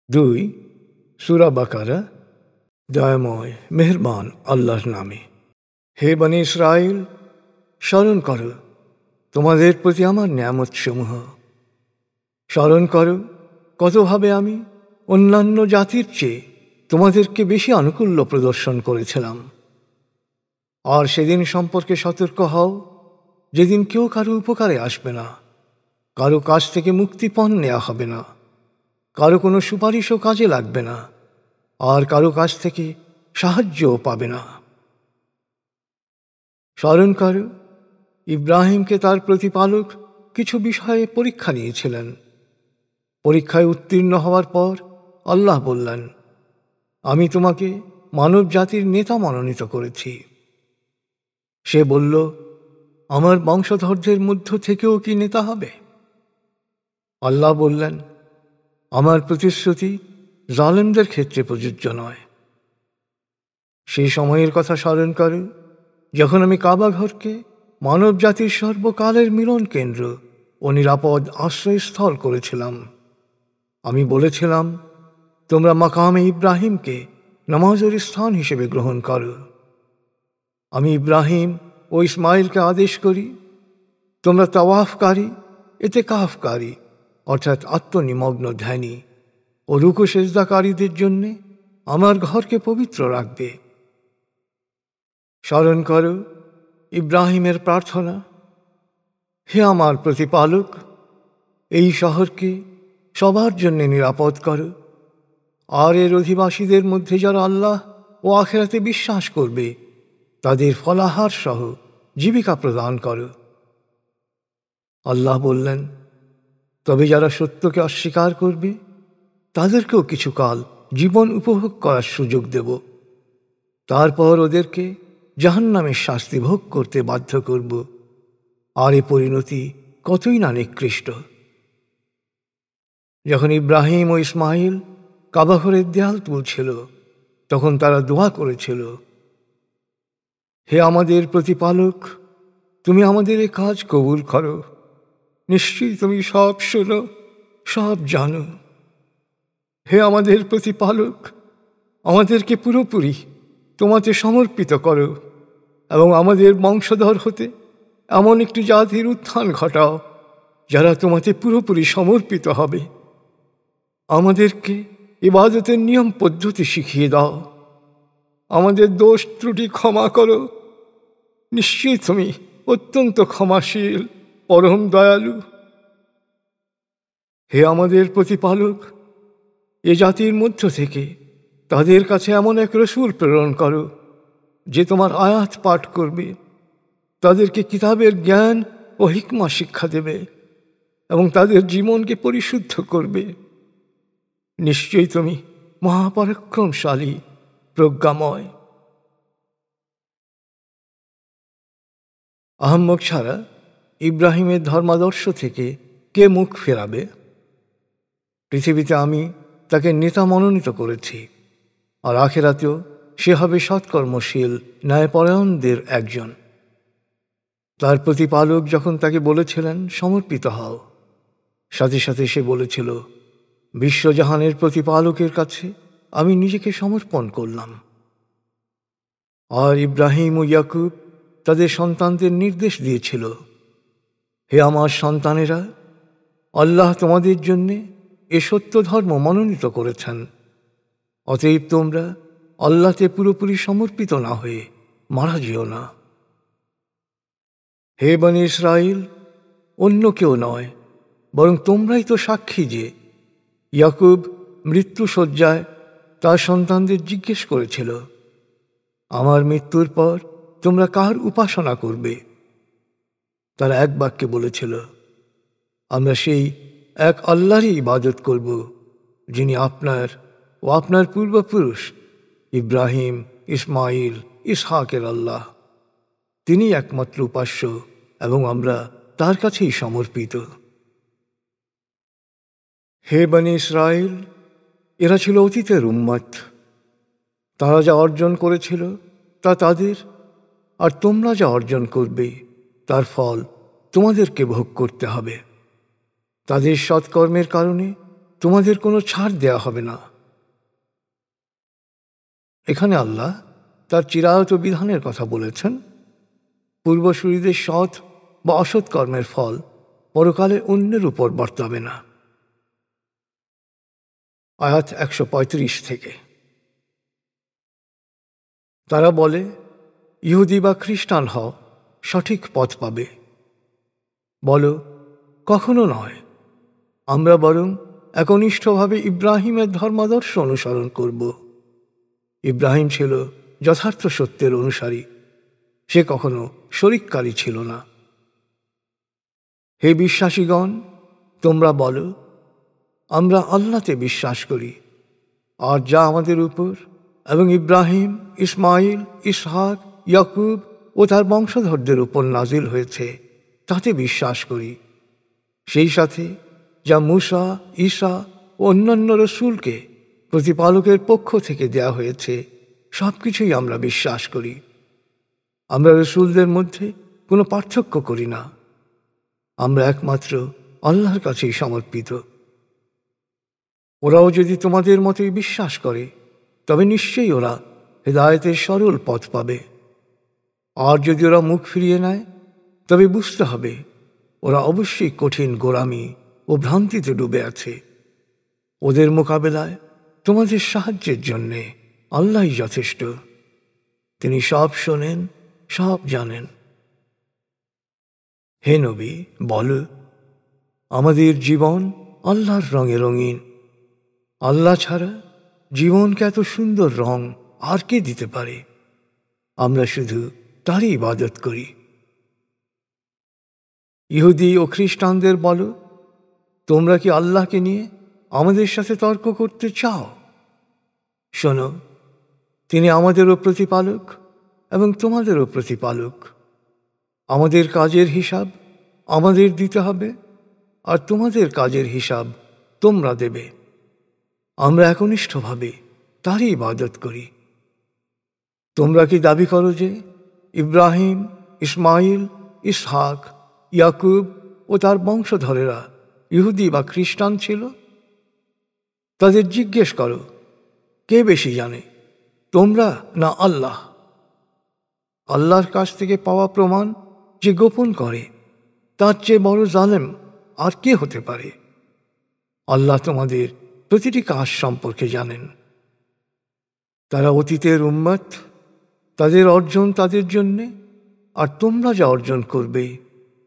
2 সূরা বাকারা। দয়াময় মেহেরবান আল্লাহর নামে। হে বনী ইসরাইল, স্মরণ করো তোমাদের প্রতি আমার নিয়ামতসমূহ। স্মরণ করো কতভাবে আমি অন্যান্য জাতির চেয়ে তোমাদেরকে বেশি আনুকূল্য প্রদর্শন করেছিলাম। আর সেদিন সম্পর্কে সতর্ক হও, যেদিন কেউ কারো উপকারে আসবে না, কারো কাছ থেকে মুক্তিপণ নেওয়া হবে না, কারো কোনো সুপারিশও কাজে লাগবে না, আর কারো কাছ থেকে সাহায্যও পাবে না। স্মরণ করো ইব্রাহিমকে তার প্রতিপালক কিছু বিষয়ে পরীক্ষা নিয়েছিলেন। পরীক্ষায় উত্তীর্ণ হওয়ার পর আল্লাহ বললেন, আমি তোমাকে মানব জাতির নেতা মনোনীত করেছি। সে বলল, আমার বংশধরদের মধ্য থেকেও কি নেতা হবে? আল্লাহ বললেন, আমার প্রতিশ্রুতি জালেমদের ক্ষেত্রে প্রযোজ্য নয়। সেই সময়ের কথা স্মরণ করো যখন আমি কাবা ঘরকে মানব জাতির সর্বকালের মিলন কেন্দ্র ও নিরাপদ আশ্রয়স্থল করেছিলাম। আমি বলেছিলাম, তোমরা মাকামে ইব্রাহিমকে নামাজের স্থান হিসেবে গ্রহণ করো। আমি ইব্রাহিম ও ইসমাইলকে আদেশ করি, তোমরা তাওয়াফকারী, ইতিকাফকারী অর্থাৎ আত্মনিমগ্ন ধ্যানী ও রুকু সেজদাকারীদের জন্যে আমার ঘরকে পবিত্র রাখবে। স্মরণ করো ইব্রাহিমের প্রার্থনা, হে আমার প্রতিপালক, এই শহরকে সবার জন্য নিরাপদ করো, আর এর অধিবাসীদের মধ্যে যারা আল্লাহ ও আখিরাতে বিশ্বাস করবে তাদের ফলাহার সহ জীবিকা প্রদান করো। আল্লাহ বললেন, তবে যারা সত্যকে অস্বীকার করবে তাদেরকেও কিছুকাল জীবন উপভোগ করার সুযোগ দেব, তারপর ওদেরকে জাহান্নামের শাস্তি ভোগ করতে বাধ্য করব। আর এ পরিণতি কতই না নিকৃষ্ট। যখন ইব্রাহিম ও ইসমাইল কাবাঘরের দেয়াল তুলছিল, তখন তারা দোয়া করেছিল, হে আমাদের প্রতিপালক, তুমি আমাদের এ কাজ কবুল করো, নিশ্চয়ই তুমি সব শোনো, সব জানো। হে আমাদের প্রতিপালক, আমাদেরকে পুরোপুরি তোমাতে সমর্পিত করো এবং আমাদের বংশধর হতে এমন একটি জাতির উত্থান ঘটাও যারা তোমাতে পুরোপুরি সমর্পিত হবে। আমাদেরকে ইবাদতের নিয়ম পদ্ধতি শিখিয়ে দাও, আমাদের দোষ ত্রুটি ক্ষমা করো, নিশ্চয়ই তুমি অত্যন্ত ক্ষমাশীল, পরম দয়ালু। হে আমাদের প্রতিপালক, এ জাতির মধ্য থেকে তাদের কাছে এমন এক রসূল প্রেরণ করো যে তোমার আয়াত পাঠ করবে, তাদেরকে কিতাবের জ্ঞান ও হিকমা শিক্ষা দেবে এবং তাদের জীবনকে পরিশুদ্ধ করবে। নিশ্চয়ই তুমি মহাপরাক্রমশালী, প্রজ্ঞাময়। আহম্মক ছাড়া ইব্রাহিমের ধর্মাদর্শ থেকে কে মুখ ফেরাবে? পৃথিবীতে আমি তাকে নেতা মনোনীত করেছি, আর আখেরাতেও সে হবে সৎকর্মশীল ন্যায়পরায়ণদের একজন। তার প্রতিপালক যখন তাকে বলেছিলেন সমর্পিত হও, সাথে সাথে সে বলেছিল, বিশ্বজাহানের প্রতিপালকের কাছে আমি নিজেকে সমর্পণ করলাম। আর ইব্রাহিম ও ইয়াকুব তাদের সন্তানদের নির্দেশ দিয়েছিল, হে আমার সন্তানেরা, আল্লাহ তোমাদের জন্যে এ সত্য ধর্ম মনোনীত করেছেন, অতএব তোমরা আল্লাহতে পুরোপুরি সমর্পিত না হয়ে মারা যেও না। হে বনী ইসরাইল, অন্য কেউ নয়, বরং তোমরাই তো সাক্ষী যে ইয়াকুব মৃত্যুশয্যায় তার সন্তানদের জিজ্ঞেস করেছিল, আমার মৃত্যুর পর তোমরা কার উপাসনা করবে? তারা এক বাক্যে বলেছিল, আমরা সেই এক আল্লাহরই ইবাদত করব, যিনি আপনার ও আপনার পূর্বপুরুষ ইব্রাহিম, ইসমাইল, ইসহাকের আল্লাহ। তিনি একমাত্র উপাস্য এবং আমরা তার কাছেই সমর্পিত। হে বনী ইসরাইল, এরা ছিল অতীতের উম্মত। তারা যা অর্জন করেছিল তা তাদের, আর তোমরা যা অর্জন করবে তার ফল তোমাদেরকে ভোগ করতে হবে। তাদের সৎকর্মের কারণে তোমাদের কোনো ছাড় দেয়া হবে না। এখানে আল্লাহ তার চিরায়ত বিধানের কথা বলেছেন। পূর্বসূরীদের সৎ বা অসৎ কর্মের ফল পরকালে অন্যের উপর বর্তাবে না। আয়াত 135 থেকে। তারা বলে, ইহুদি বা খ্রিস্টান হও, সঠিক পথ পাবে। বলো, কখনো নয়, আমরা বরং একনিষ্ঠভাবে ইব্রাহিমের ধর্মাদর্শ অনুসরণ করব। ইব্রাহিম ছিল যথার্থ সত্যের অনুসারী, সে কখনো শরিককারী ছিল না। হে বিশ্বাসীগণ, তোমরা বলো, আমরা আল্লাহতে বিশ্বাস করি, আর যা আমাদের উপর এবং ইব্রাহিম, ইসমাইল, ইসহাক, ইয়াকুব ও তার বংশধরদের উপর নাজিল হয়েছে তাতে বিশ্বাস করি। সেই সাথে যা মূসা, ঈসা ও অন্যান্য রসূলকে প্রতিপালকের পক্ষ থেকে দেয়া হয়েছে সব কিছুই আমরা বিশ্বাস করি। আমরা রসূলদের মধ্যে কোনো পার্থক্য করি না। আমরা একমাত্র আল্লাহর কাছেই সমর্পিত। ওরাও যদি তোমাদের মতোই বিশ্বাস করে তবে নিশ্চয়ই ওরা হেদায়েতের সরল পথ পাবে। আর যদি ওরা মুখ ফিরিয়ে নেয় তবে বুঝতে হবে ওরা অবশ্যই কঠিন গোঁড়ামি ও ভ্রান্তিতে ডুবে আছে। ওদের মোকাবেলায় তোমাদের সাহায্যের জন্যে আল্লাহই যথেষ্ট। তিনি সব শোনেন, সব জানেন। হে নবী, বল, আমাদের জীবন আল্লাহর রঙে রঙিন। আল্লাহ ছাড়া জীবনকে এত সুন্দর রং আর কে দিতে পারে? আমরা শুধু তারই ইবাদত করি। ইহুদি ও খ্রিস্টানদের বলো, তোমরা কি আল্লাহকে নিয়ে আমাদের সাথে তর্ক করতে চাও? শোনো, তিনি আমাদেরও প্রতিপালক এবং তোমাদেরও প্রতিপালক। আমাদের কাজের হিসাব আমাদের দিতে হবে, আর তোমাদের কাজের হিসাব তোমরা দেবে। আমরা একনিষ্ঠভাবে তারই ইবাদত করি। তোমরা কি দাবি করো যে ইব্রাহিম, ইসমাইল, ইসহাক, ইয়াকুব ও তার বংশধরেরা ইহুদি বা খ্রিস্টান ছিল? তাদের জিজ্ঞেস করো, কে বেশি জানে, তোমরা না আল্লাহ? আল্লাহর কাছ থেকে পাওয়া প্রমাণ যে গোপন করে তার চেয়ে বড় জালেম আর কে হতে পারে? আল্লাহ তোমাদের প্রতিটি কাজ সম্পর্কে জানেন। তারা অতীতের উম্মত, তাদের অর্জন তাদের জন্যে, আর তোমরা যা অর্জন করবে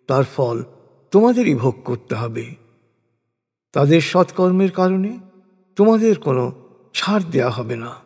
তার ফল তোমাদেরই ভোগ করতে হবে। তাদের সৎকর্মের কারণে তোমাদের কোনো ছাড় দেয়া হবে না।